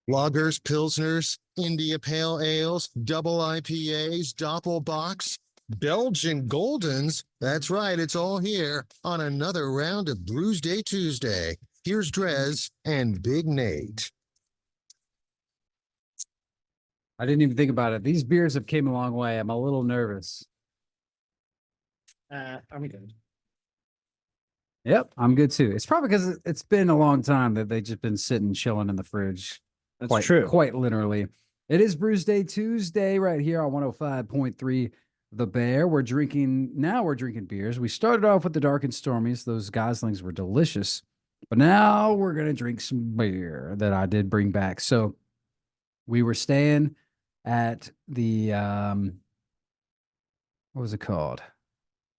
Lagers, Pilsners, India Pale Ales, double IPAs, Doppelbocks, Belgian Goldens. That's right, it's all here on another round of Brewsday Tuesday. Here's DreZ and Big Nate. I didn't even think about it. These beers have came a long way. I'm a little nervous. I'm good. Yep, I'm good too. It's probably because it's been a long time that they've just been sitting, chilling in the fridge. That's true. Quite literally. It is Brewsday Tuesday right here on 105.3 The Bear. We're drinking beers. We started off with the Dark and Stormies. Those Goslings were delicious. But now we're going to drink some beer that I did bring back. So we were staying at the what was it called?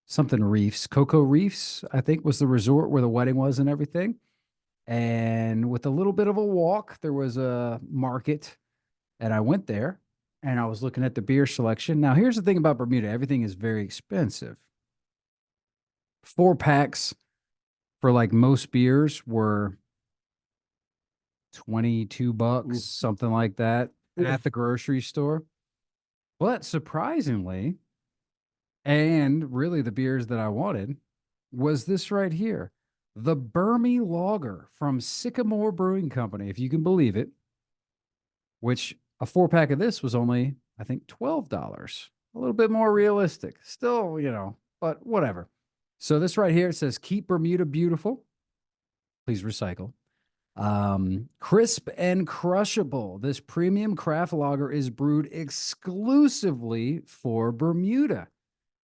Something Reefs, Cocoa Reefs, I think was the resort where the wedding was and everything. And with a little bit of a walk, there was a market, and I went there and I was looking at the beer selection. Now, here's the thing about Bermuda, everything is very expensive. 4 packs for like most beers were $22, something like that, at the grocery store. But surprisingly, and really the beers that I wanted, was this right here. The Burmy Lager from Sycamore Brewing Company, if you can believe it, which a 4-pack of this was only, I think, $12. A little bit more realistic. Still, but whatever. So this right here, it says, keep Bermuda beautiful. Please recycle. Crisp and crushable. This premium craft lager is brewed exclusively for Bermuda.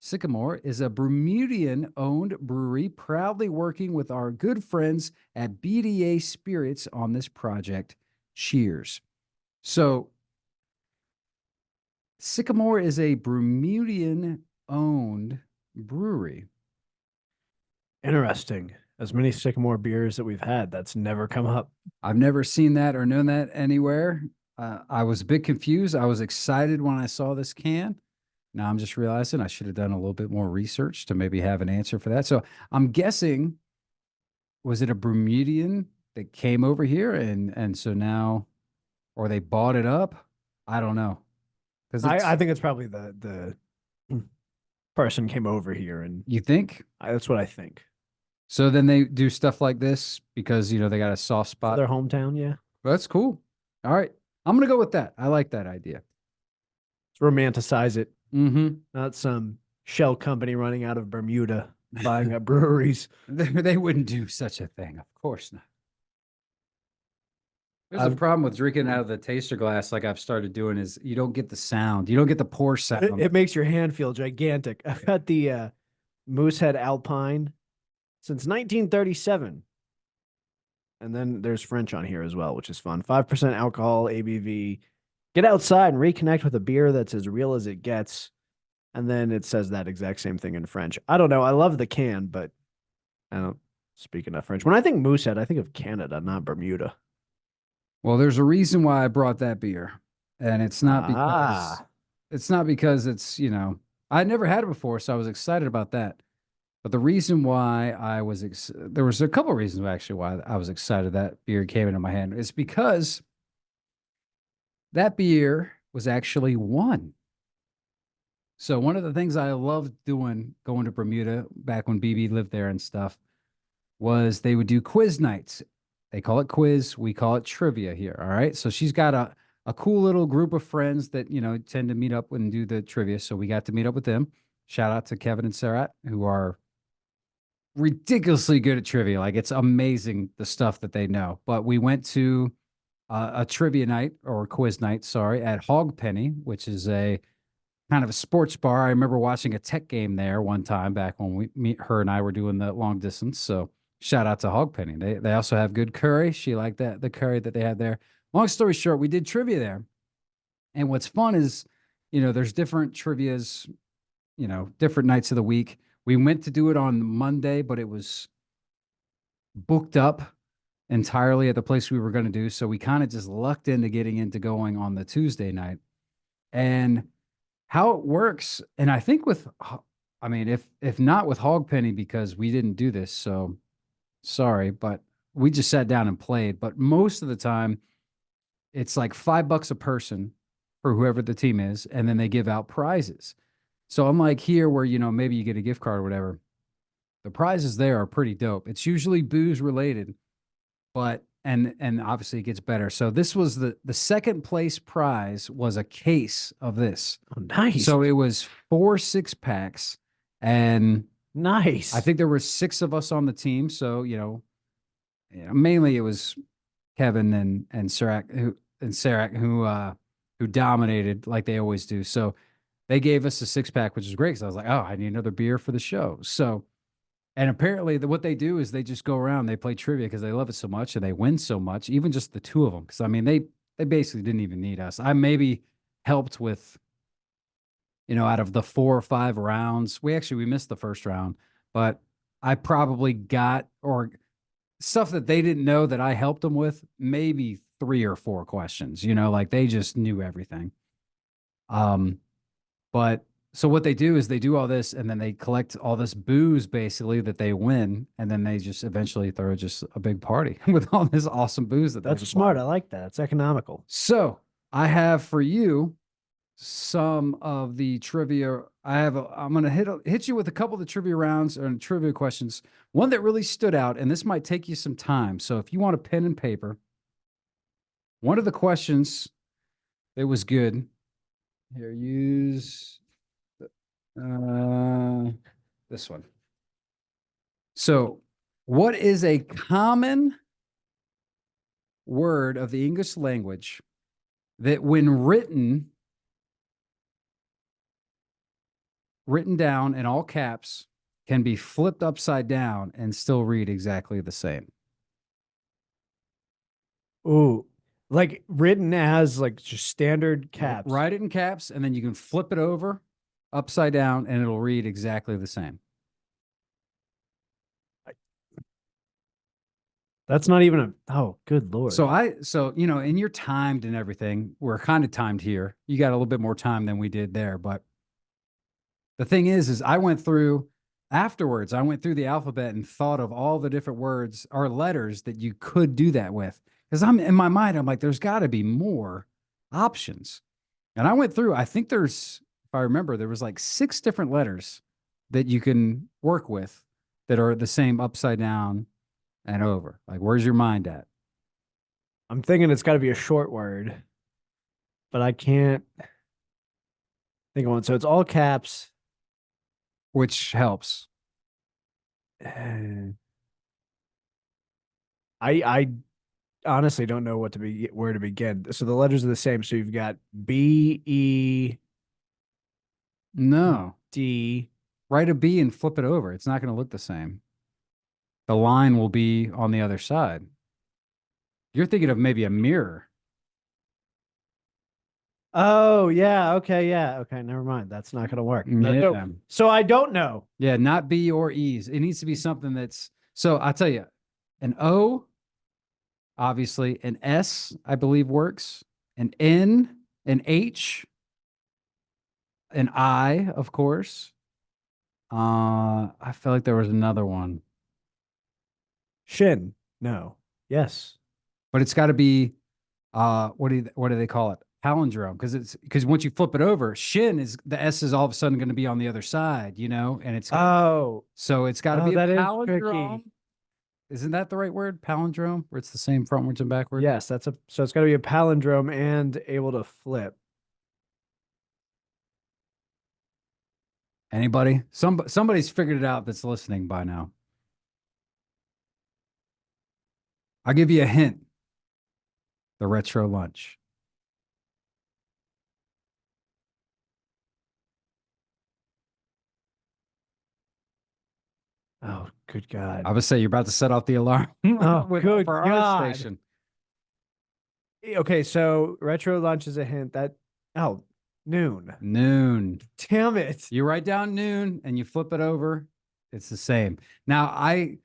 Sycamore is a Bermudian-owned brewery proudly working with our good friends at BDA Spirits on this project. Cheers. So, Sycamore is a Bermudian-owned brewery. Interesting. As many Sycamore beers that we've had, that's never come up. I've never seen that or known that anywhere. I was a bit confused. I was excited when I saw this can. Now I'm just realizing I should have done a little bit more research to maybe have an answer for that. So I'm guessing, was it a Bermudian that came over here and so now, or they bought it up? I don't know. I think it's probably the person came over here, and you think? that's what I think. So then they do stuff like this because they got a soft spot. Their hometown, yeah. That's cool. All right, I'm gonna go with that. I like that idea. Let's romanticize it. Mm-hmm. Not some shell company running out of Bermuda buying up breweries. They wouldn't do such a thing. Of course not. There's a problem with drinking out of the taster glass like I've started doing is you don't get the sound. You don't get the pour sound. It makes your hand feel gigantic. I've got the Moosehead Alpine since 1937. And then there's French on here as well, which is fun. 5% alcohol, ABV. Get outside and reconnect with a beer that's as real as it gets. And then it says that exact same thing in French. I don't know. I love the can, but I don't speak enough French. When I think Moosehead, I think of Canada, not Bermuda. Well, there's a reason why I brought that beer. And it's not because it's, I never had it before, so I was excited about that. But the reason why there was a couple of reasons actually why I was excited that beer came into my hand. It's because that beer was actually won. So one of the things I loved doing, going to Bermuda back when BB lived there and stuff, was they would do quiz nights. They call it quiz. We call it trivia here. All right. So she's got a cool little group of friends that, tend to meet up and do the trivia. So we got to meet up with them. Shout out to Kevin and Sarat, who are ridiculously good at trivia. Like, it's amazing the stuff that they know. But we went to a trivia night or quiz night, at Hog Penny, which is a kind of a sports bar. I remember watching a Tech game there one time back when her and I were doing the long distance. So shout out to Hog Penny. They also have good curry. She liked the curry that they had there. Long story short, we did trivia there. And what's fun is, there's different trivias, different nights of the week. We went to do it on Monday, but it was booked up entirely at the place we were going to do. So we kind of just lucked into getting into going on the Tuesday night. And how it works, and I think if not with Hog Penny, because we didn't do this, so sorry, but we just sat down and played. But most of the time, it's like $5 a person for whoever the team is, and then they give out prizes. So unlike here where, maybe you get a gift card or whatever, the prizes there are pretty dope. It's usually booze related, but and obviously it gets better. So this was the second place prize was a case of this. Oh, nice. So it was 4 6-packs, and nice. I think there were 6 of us on the team. So, mainly it was Kevin and Sarac who dominated like they always do. So they gave us a 6-pack, which is great because I was like, oh, I need another beer for the show. So, and apparently what they do is they just go around, they play trivia because they love it so much and they win so much, even just the 2 of them. Because I mean, they basically didn't even need us. I maybe helped with, out of the 4 or 5 rounds, we missed the first round, but I probably got or stuff that they didn't know that I helped them with, maybe 3 or 4 questions, like they just knew everything. But so what they do is they do all this and then they collect all this booze basically that they win. And then they just eventually throw just a big party with all this awesome booze. That's smart. I like that. It's economical. So I have for you some of the trivia. I'm going to hit you with a couple of the trivia rounds and trivia questions. One that really stood out, and this might take you some time. So if you want a pen and paper, one of the questions that was good here, use this one. So what is a common word of the English language that when written down in all caps can be flipped upside down and still read exactly the same? Ooh, like written as like just standard caps. Write it in caps, and then you can flip it over upside down, and it'll read exactly the same. That's not even oh, good Lord. So and you're timed and everything. We're kind of timed here. You got a little bit more time than we did there, but the thing is I went through afterwards. I went through the alphabet and thought of all the different words or letters that you could do that with. Because I'm in my mind, I'm like, there's got to be more options. And I went through, I think there's, if I remember, there was like 6 different letters that you can work with that are the same upside down and over. Like, where's your mind at? I'm thinking it's got to be a short word, but I can't think of one. So it's all caps, which helps. I honestly don't know where to begin. So the letters are the same. So you've got B, E, no, D. Write a B and flip it over. It's not going to look the same. The line will be on the other side. You're thinking of maybe a mirror. Oh, yeah. Okay. Yeah. Okay. Never mind. That's not going to work. Yeah. So I don't know. Yeah. Not B or E's. It needs to be something that's, so I'll tell you, an O, obviously, an S, I believe works, an N, an H, an I, of course. I feel like there was another one. Shin. No. Yes. But it's got to be what do they call it? Palindrome, because once you flip it over, shin is the S is all of a sudden going to be on the other side, and it's so it's got to be a palindrome. Isn't that the right word? Palindrome, where it's the same frontwards and backwards? Yes, so it's got to be a palindrome and able to flip. Anybody? Somebody's figured it out that's listening by now. I'll give you a hint. The retro lunch. Oh, good God. I would say you're about to set off the alarm. Oh, good for God. our station. Okay, so retro lunch is a hint. Noon. Noon. Damn it. You write down noon and you flip it over. It's the same. Now, I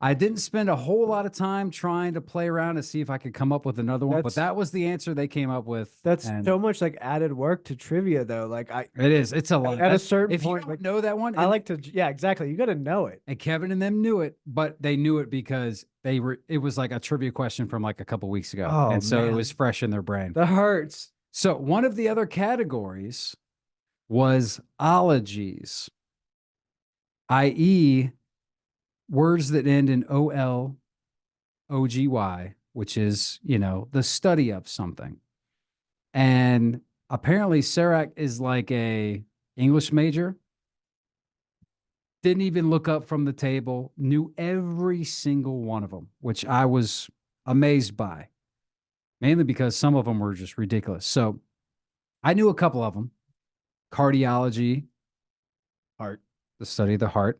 I didn't spend a whole lot of time trying to play around to see if I could come up with another one, but That's- that was the answer they came up with. That's and so much like added work to trivia, though. Like it is. It's a lot. at a certain if you point, don't like, know that one, I and- like to. Yeah, exactly. You got to know it. and Kevin and them knew it, but they knew it because it was like a trivia question from like a couple weeks ago. Oh, and so it man. was fresh in their brain. That hurts. So one of the other categories was ologies, i.e., words that end in OLOGY, which is, the study of something. And apparently Serac is like a English major. Didn't even look up from the table, knew every single one of them, which I was amazed by, mainly because some of them were just ridiculous. So I knew a couple of them. Cardiology, Heart. the study of the heart.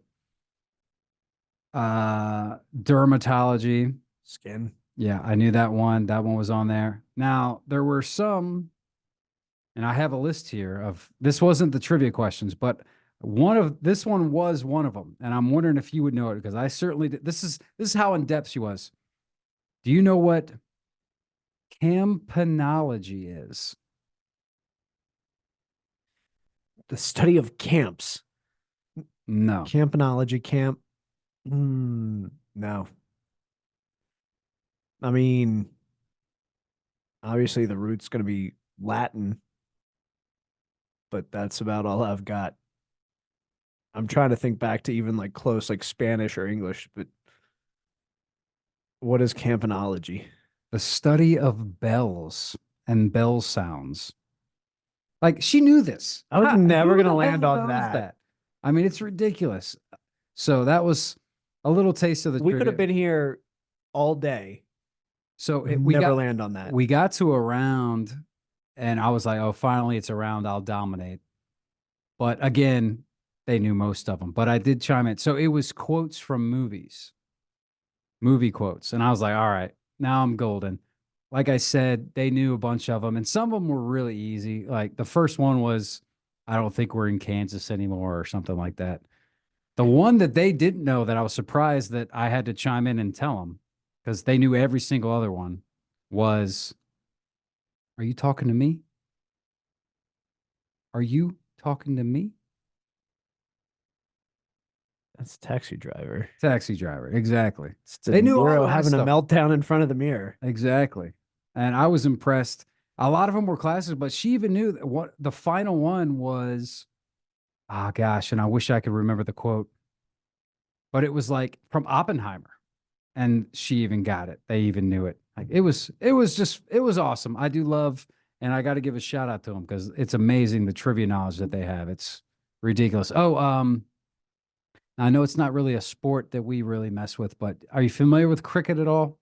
Dermatology. Skin. Yeah, I knew that one. That one was on there. Now, there were some, and I have a list here of, this wasn't the trivia questions, but this one was one of them. And I'm wondering if you would know it, because I certainly did. This is how in depth she was. Do you know what campanology is? The study of camps. No. Campanology. Camp. No. I mean, obviously the root's going to be Latin, but that's about all I've got. I'm trying to think back to even like close, like Spanish or English, but what is campanology? The study of bells and bell sounds. Like, she knew this. I was How- never who gonna the land hell on knows that. I mean, it's ridiculous. So that was a little taste of the We could have trivia. been here all day. So We never land on that. we got to a round, and I was like, oh, finally it's a round I'll dominate. But again, they knew most of them. But I did chime in. So it was quotes from movies, movie quotes. And I was like, all right, now I'm golden. Like I said, they knew a bunch of them, and some of them were really easy. Like the first one was, I don't think we're in Kansas anymore, or something like that. The one that they didn't know, that I was surprised that I had to chime in and tell them, because they knew every single other one, was, are you talking to me? Are you talking to me? That's Taxi Driver. Taxi driver. Exactly. It's They knew all Niro of that having a stuff. meltdown in front of the mirror. Exactly. And I was impressed. A lot of them were classics, but she even knew that what the final one was. Ah, gosh. And I wish I could remember the quote, but it was like from Oppenheimer, and she even got it. They even knew it. Like it was awesome. I do love, and I got to give a shout out to them, because it's amazing the trivia knowledge that they have. It's ridiculous. Oh, I know it's not really a sport that we really mess with, but are you familiar with cricket at all?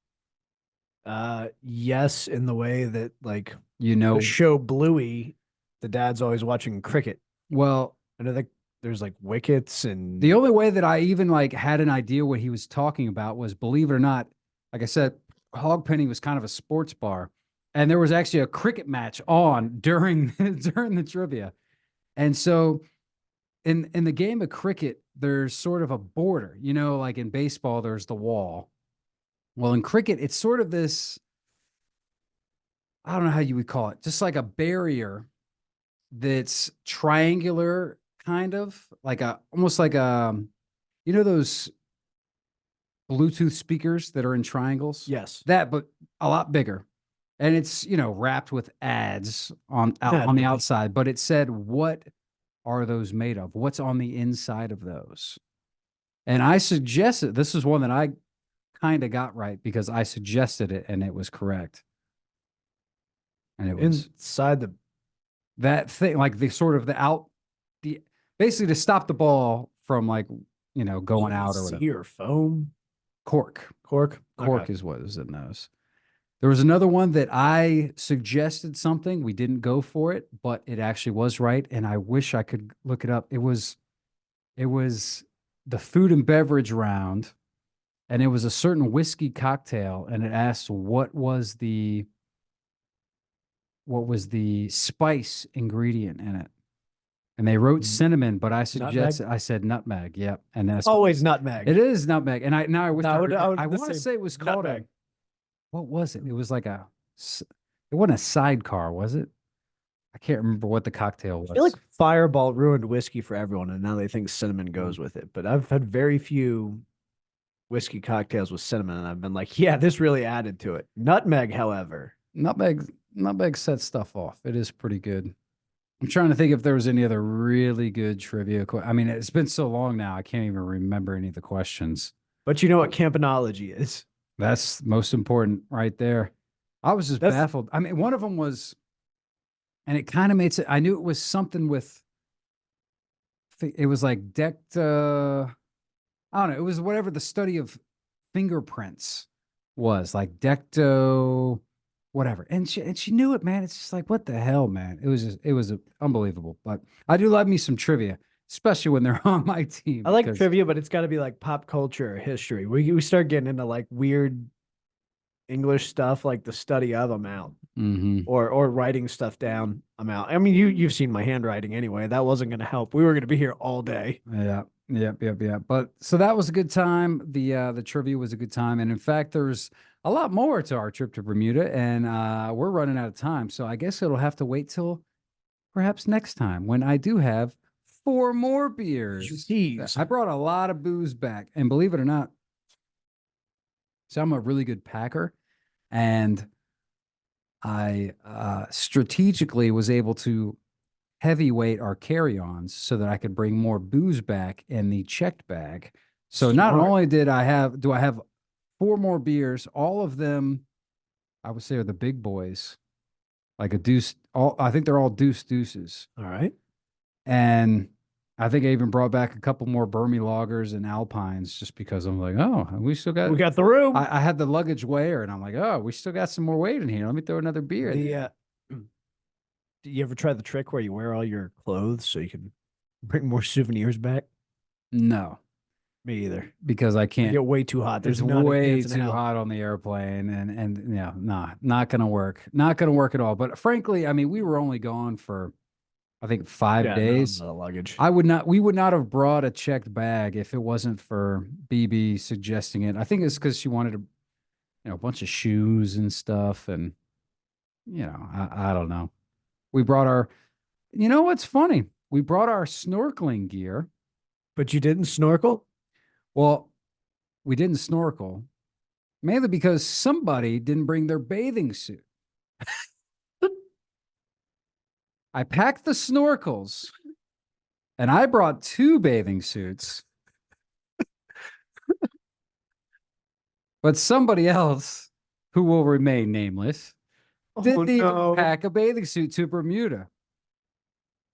Yes, in the way that like You know, the show Bluey, the dad's always watching cricket. well, I know that there's like wickets and the only way that I even like had an idea what he was talking about was, believe it or not, like I said, Hogpenny was kind of a sports bar, and there was actually a cricket match on during during the trivia. And so in the game of cricket, there's sort of a border, like in baseball, there's the wall. Well, in cricket, it's sort of this, I don't know how you would call it, just like a barrier that's triangular, kind of like almost like those Bluetooth speakers that are in triangles. yes. That, but a lot bigger. And it's, wrapped with ads on the Naturally. outside, but it said, what are those made of? What's on the inside of those? And I suggested, this is one that I kind of got right, because I suggested it and it was correct. And it was Inside the that thing, like basically to stop the ball from going out or whatever. sea or foam Cork. cork. Cork Okay. is what was in those. There was another one that I suggested something. We didn't go for it, but it actually was right. And I wish I could look it up. It was the food and beverage round, and it was a certain whiskey cocktail, and it asked what was the spice ingredient in it. And they wrote Mm. cinnamon, but I Nutmeg? said nutmeg. Yep. And that's Always nutmeg. it is nutmeg. And I wish No, I would I just want to say say it was called nutmeg. what was it? It was like it wasn't a sidecar, was it? I can't remember what the cocktail was. I feel like Fireball ruined whiskey for everyone, and now they think cinnamon goes with it. But I've had very few whiskey cocktails with cinnamon, and I've been like, yeah, this really added to it. Nutmeg, however, Nutmeg sets stuff off. It is pretty good. I'm trying to think if there was any other really good trivia. I mean, it's been so long now, I can't even remember any of the questions. but you know what campanology is. That's most important right there. I was just baffled. I mean, one of them was, and it kind of made it. I knew it was something with. It was like decked. I don't know. It was whatever the study of fingerprints was, like decto, whatever. And she knew it, man. It's just like, what the hell, man? It was unbelievable. But I do love me some trivia, especially when they're on my team. I like trivia, but it's got to be like pop culture or history. We start getting into like weird English stuff, like the study of, I'm out. Or writing stuff down, I'm out. I mean, you've seen my handwriting anyway. That wasn't going to help. We were going to be here all day. Yeah. Yep. But so that was a good time. The trivia was a good time. And in fact, there's a lot more to our trip to Bermuda, and we're running out of time. So I guess it'll have to wait till perhaps next time when I do have 4 more beers. Jeez. I brought a lot of booze back, and believe it or not, so I'm a really good packer, and I strategically was able to heavyweight our carry-ons so that I could bring more booze back in the checked bag. So not only do I have 4 more beers, all of them, I would say, are the big boys, like a deuce. I think they're all deuces. All right. And I think I even brought back a couple more Bermuda lagers and Alpines just because I'm like, oh, we got the room. I had the luggage weigher, and I'm like, oh, we still got some more weight in here. Let me throw another beer in there. Do you ever try the trick where you wear all your clothes so you can bring more souvenirs back? No. Me either. Because I can't. I get way too hot. It's way too hot on the airplane, and yeah, not gonna work. Not gonna work at all. But frankly, I mean, we were only gone for, I think, 5 days. No, luggage. We would not have brought a checked bag if it wasn't for BB suggesting it. I think it's because she wanted a bunch of shoes and stuff, and I don't know. We brought our, what's funny? We brought our snorkeling gear. But you didn't snorkel? Well, we didn't snorkel, mainly because somebody didn't bring their bathing suit. I packed the snorkels, and I brought 2 bathing suits. But somebody else, who will remain nameless, didn't even pack a bathing suit to Bermuda.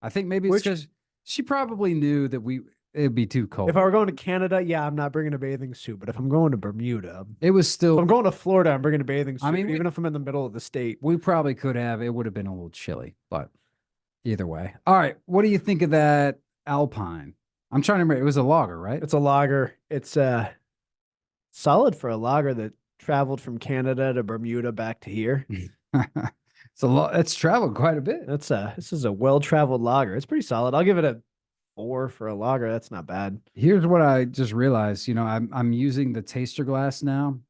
I think maybe it's because she probably knew that it'd be too cold. If I were going to Canada, yeah, I'm not bringing a bathing suit. But if I'm going to Bermuda, it was still. If I'm going to Florida, I'm bringing a bathing suit. I mean, even if I'm in the middle of the state, we probably could have. It would have been a little chilly, but either way. All right, what do you think of that Alpine? I'm trying to remember. It was a lager, right? It's a lager. It's solid for a lager that traveled from Canada to Bermuda back to here. It's traveled quite a bit. This is a well-traveled lager. It's pretty solid. I'll give it a 4 for a lager. That's not bad. Here's what I just realized. I'm using the taster glass now,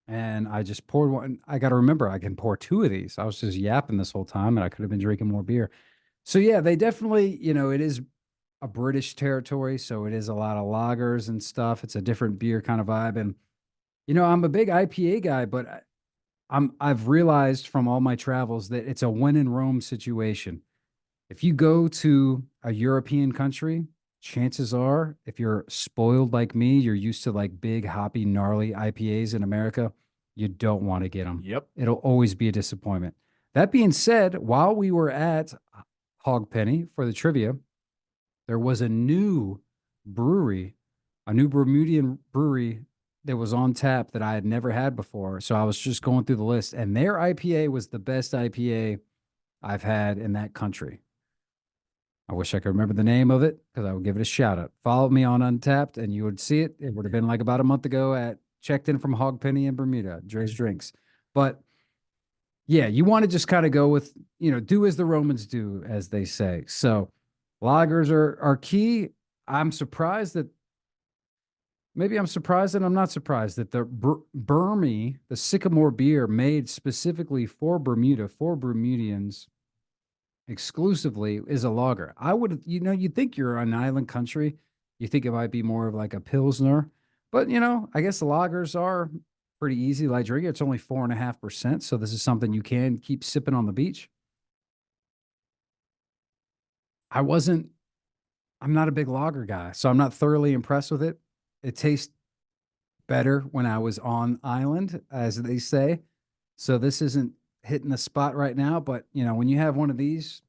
and I just poured one. I got to remember I can pour 2 of these. I was just yapping this whole time, and I could have been drinking more beer. So yeah, they definitely, it is a British territory, so it is a lot of lagers and stuff. It's a different beer kind of vibe, and I'm a big IPA guy, but I've realized from all my travels that it's a when in Rome situation. If you go to a European country, chances are, if you're spoiled like me, you're used to like big, hoppy, gnarly IPAs in America, you don't want to get them. Yep. It'll always be a disappointment. That being said, while we were at Hogpenny for the trivia, there was a new brewery, a new Bermudian brewery that was on tap that I had never had before. So I was just going through the list, and their IPA was the best IPA I've had in that country. I wish I could remember the name of it because I would give it a shout out. Follow me on Untapped and you would see it. It would have been like about a month ago checked in from Hogpenny in Bermuda, DreZ Drinks. But yeah, you want to just kind of go with, do as the Romans do, as they say. So Lagers are key. I'm surprised that maybe I'm surprised and I'm not surprised that the Burmy, the Sycamore beer made specifically for Bermuda, for Bermudians exclusively, is a lager. I would, you'd think you're an island country. You think it might be more of like a Pilsner, but I guess the lagers are pretty easy, light drinking. It's only 4.5%. So this is something you can keep sipping on the beach. I'm not a big lager guy, so I'm not thoroughly impressed with it. It tastes better when I was on island, as they say. So this isn't hitting the spot right now, but when you have one of these,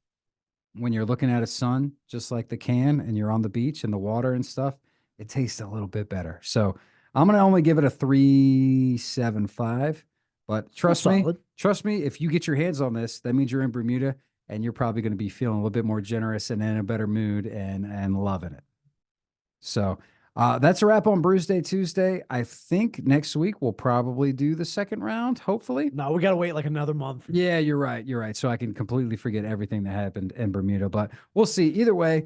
when you're looking at a sun, just like the can, and you're on the beach and the water and stuff, it tastes a little bit better. So I'm going to only give it a 3.75, but trust me, if you get your hands on this, that means you're in Bermuda and you're probably going to be feeling a little bit more generous and in a better mood and loving it. So that's a wrap on Brewsday Tuesday. I think next week we'll probably do the second round, hopefully. No, we got to wait like another month. Yeah, you're right. You're right. So I can completely forget everything that happened in Bermuda, but we'll see. Either way,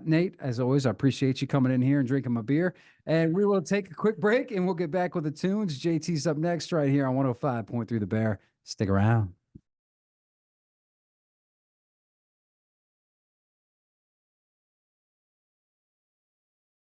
Nate, as always, I appreciate you coming in here and drinking my beer. And we will take a quick break and we'll get back with the tunes. JT's up next right here on 105.3 The Bear. Stick around.